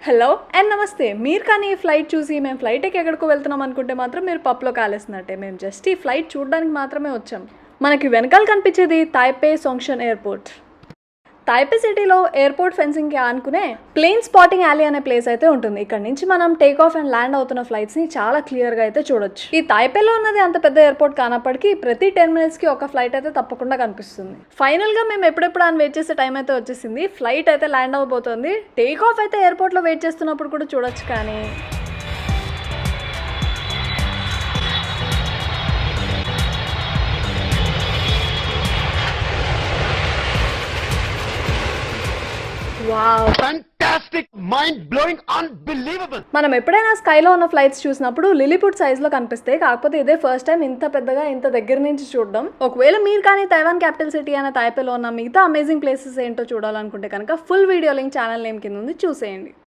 Hello and నమస్తే. మీరు కానీ ఈ ఫ్లైట్ చూసి మేము ఫ్లైట్ ఎక్కడికో వెళ్తున్నాం అనుకుంటే మాత్రం మీరు పప్పులో కాలేస్తున్నట్టే. మేము జస్ట్ ఈ ఫ్లైట్ చూడడానికి మాత్రమే వచ్చాం. మనకి వెనకాల కనిపించేది తాయ్పే సోంగ్షన్ ఎయిర్పోర్ట్. తాయ్పే సిటీలో ఎయిర్పోర్ట్ ఫెన్సింగ్కి ఆనుకునే ప్లేన్ స్పాటింగ్ యాలీ అనే ప్లేస్ అయితే ఉంటుంది. ఇక్కడ నుంచి మనం టేక్ ఆఫ్ అండ్ ల్యాండ్ అవుతున్న ఫ్లైట్స్ని చాలా క్లియర్గా అయితే చూడొచ్చు. ఈ తాయ్పేలో ఉన్నది అంత పెద్ద ఎయిర్పోర్ట్ కానప్పటికీ ప్రతి 10 minutesకి ఒక ఫ్లైట్ అయితే తప్పకుండా కనిపిస్తుంది. ఫైనల్గా మేము ఎప్పుడెప్పుడు అని వెయిట్ చేసే టైం అయితే వచ్చేసింది. ఫ్లైట్ అయితే ల్యాండ్ అవబోతోంది. టేక్ ఆఫ్ అయితే ఎయిర్పోర్ట్లో వెయిట్ చేస్తున్నప్పుడు కూడా చూడొచ్చు. కానీ wow, fantastic, mind blowing, unbelievable. మనం ఎప్పుడైనా స్కైలో ఉన్న ఫ్లైట్స్ చూసినప్పుడు లిలీపుట్ సైజ్ లో కనిపిస్తాయి. కాకపోతే ఇదే ఫస్ట్ టైం ఇంత పెద్దగా ఇంత దగ్గర నుంచి చూడడం. ఒకవేళ మీరు కానీ తైవాన్ క్యాపిటల్ సిటీ అనే తాయ్పేలో ఉన్న మిగతా అమేజింగ్ ప్లేసెస్ ఏంటో చూడాలనుకుంటే కనుక full video link channel name కింద ఉంది, చూసేయండి.